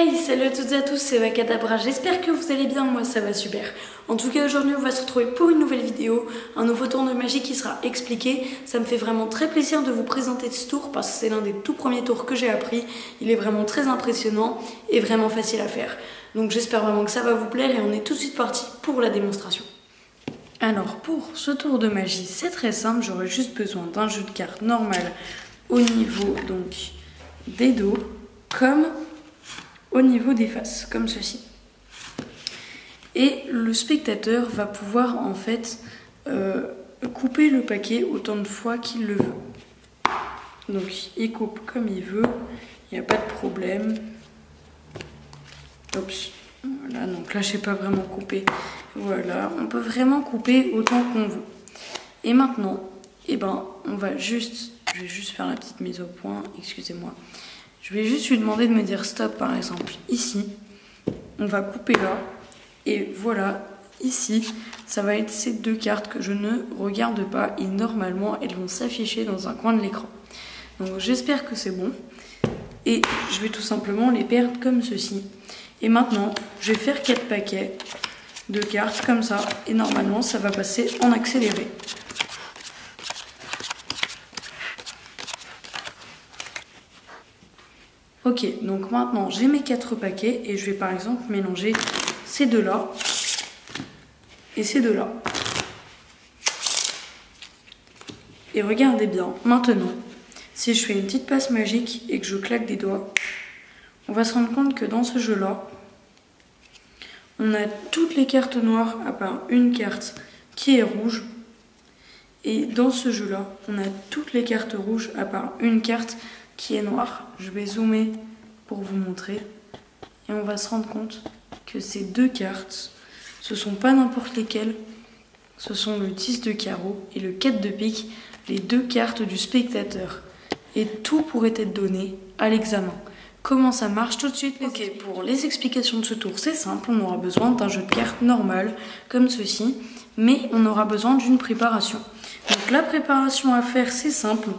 Hey, salut à toutes et à tous, c'est Wakadabra, j'espère que vous allez bien, moi ça va super. En tout cas aujourd'hui on va se retrouver pour une nouvelle vidéo, un nouveau tour de magie qui sera expliqué. Ça me fait vraiment très plaisir de vous présenter ce tour parce que c'est l'un des tout premiers tours que j'ai appris. Il est vraiment très impressionnant et vraiment facile à faire. Donc j'espère vraiment que ça va vous plaire et on est tout de suite parti pour la démonstration. Alors pour ce tour de magie c'est très simple, j'aurai juste besoin d'un jeu de cartes normal au niveau donc des dos comme au niveau des faces, comme ceci. Et le spectateur va pouvoir en fait couper le paquet autant de fois qu'il le veut. Donc il coupe comme il veut, il n'y a pas de problème. Oups, voilà, donc là je sais pas vraiment couper. Voilà, on peut vraiment couper autant qu'on veut. Et maintenant, eh ben, je vais juste faire la petite mise au point, excusez-moi. Je vais juste lui demander de me dire stop par exemple ici. On va couper là. Et voilà, ici, ça va être ces deux cartes que je ne regarde pas. Et normalement, elles vont s'afficher dans un coin de l'écran. Donc j'espère que c'est bon. Et je vais tout simplement les perdre comme ceci. Et maintenant, je vais faire 4 paquets de cartes comme ça. Et normalement, ça va passer en accéléré. Ok, donc maintenant j'ai mes 4 paquets et je vais par exemple mélanger ces deux-là et ces deux-là. Et regardez bien, maintenant, si je fais une petite passe magique et que je claque des doigts, on va se rendre compte que dans ce jeu-là, on a toutes les cartes noires à part une carte qui est rouge. Et dans ce jeu-là, on a toutes les cartes rouges à part une carte qui est noire. Je vais zoomer pour vous montrer. Et on va se rendre compte que ces deux cartes, ce sont pas n'importe lesquelles. Ce sont le 10 de carreau et le 4 de pique, les deux cartes du spectateur. Et tout pourrait être donné à l'examen. Comment ça marche tout de suite? Ok, pour les explications de ce tour, c'est simple. On aura besoin d'un jeu de cartes normal, comme ceci. Mais on aura besoin d'une préparation. Donc la préparation à faire, c'est simple.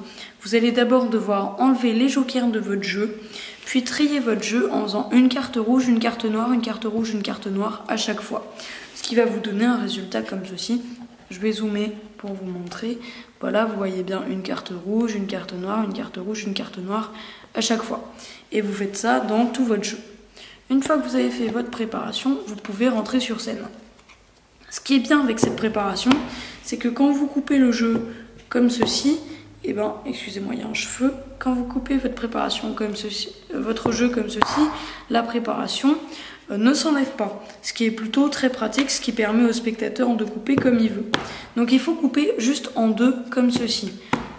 Vous allez d'abord devoir enlever les jokers de votre jeu, puis trier votre jeu en faisant une carte rouge, une carte noire, une carte rouge, une carte noire à chaque fois. Ce qui va vous donner un résultat comme ceci. Je vais zoomer pour vous montrer. Voilà, vous voyez bien une carte rouge, une carte noire, une carte rouge, une carte noire à chaque fois. Et vous faites ça dans tout votre jeu. Une fois que vous avez fait votre préparation, vous pouvez rentrer sur scène. Ce qui est bien avec cette préparation, c'est que quand vous coupez le jeu comme ceci, eh ben, excusez-moi, il y a un cheveu. Quand vous coupez votre préparation comme ceci, votre jeu comme ceci, la préparation ne s'enlève pas. Ce qui est plutôt très pratique, ce qui permet au spectateur de couper comme il veut. Donc il faut couper juste en 2 comme ceci.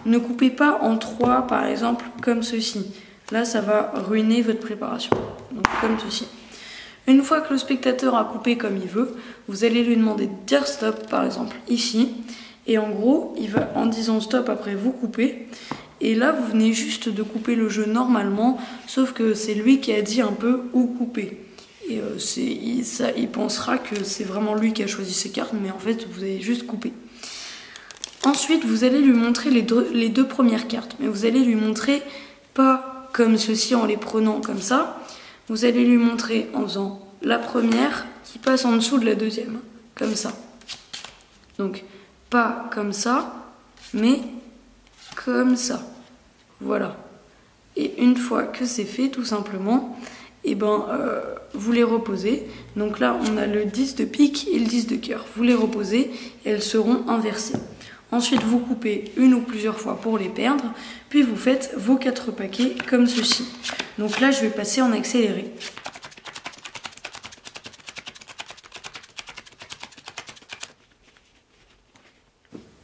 Ne coupez pas en 3 par exemple comme ceci. Là, ça va ruiner votre préparation. Donc comme ceci. Une fois que le spectateur a coupé comme il veut, vous allez lui demander de dire stop, par exemple ici. Et en gros, il va en disant stop après vous couper. Et là, vous venez juste de couper le jeu normalement, sauf que c'est lui qui a dit un peu où couper. Et il pensera que c'est vraiment lui qui a choisi ses cartes, mais en fait, vous avez juste coupé. Ensuite, vous allez lui montrer les deux premières cartes. Mais vous allez lui montrer pas comme ceci en les prenant comme ça. Vous allez lui montrer en faisant la première qui passe en dessous de la deuxième, comme ça. Donc, pas comme ça, mais comme ça. Voilà. Et une fois que c'est fait, tout simplement, eh ben, vous les reposez. Donc là, on a le 10 de pique et le 10 de cœur. Vous les reposez et elles seront inversées. Ensuite, vous coupez une ou plusieurs fois pour les perdre, puis vous faites vos 4 paquets comme ceci. Donc là, je vais passer en accéléré.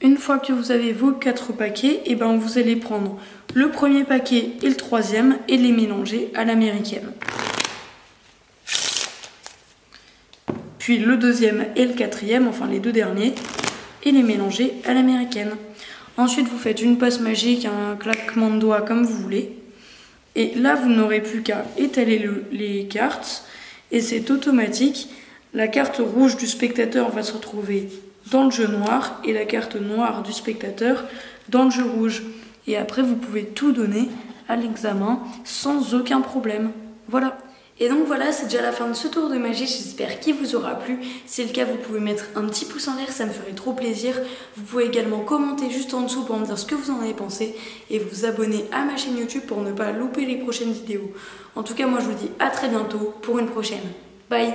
Une fois que vous avez vos 4 paquets, eh ben, vous allez prendre le premier paquet et le troisième et les mélanger à l'américaine. Puis le deuxième et le quatrième, enfin les deux derniers, et les mélanger à l'américaine. Ensuite, vous faites une passe magique, un claquement de doigts comme vous voulez. Et là, vous n'aurez plus qu'à étaler les cartes. Et c'est automatique. La carte rouge du spectateur va se retrouver dans le jeu noir. Et la carte noire du spectateur dans le jeu rouge. Et après, vous pouvez tout donner à l'examen sans aucun problème. Voilà. Et donc voilà, c'est déjà la fin de ce tour de magie, j'espère qu'il vous aura plu. Si c'est le cas, vous pouvez mettre un petit pouce en l'air, ça me ferait trop plaisir. Vous pouvez également commenter juste en dessous pour me dire ce que vous en avez pensé et vous abonner à ma chaîne YouTube pour ne pas louper les prochaines vidéos. En tout cas, moi je vous dis à très bientôt pour une prochaine. Bye!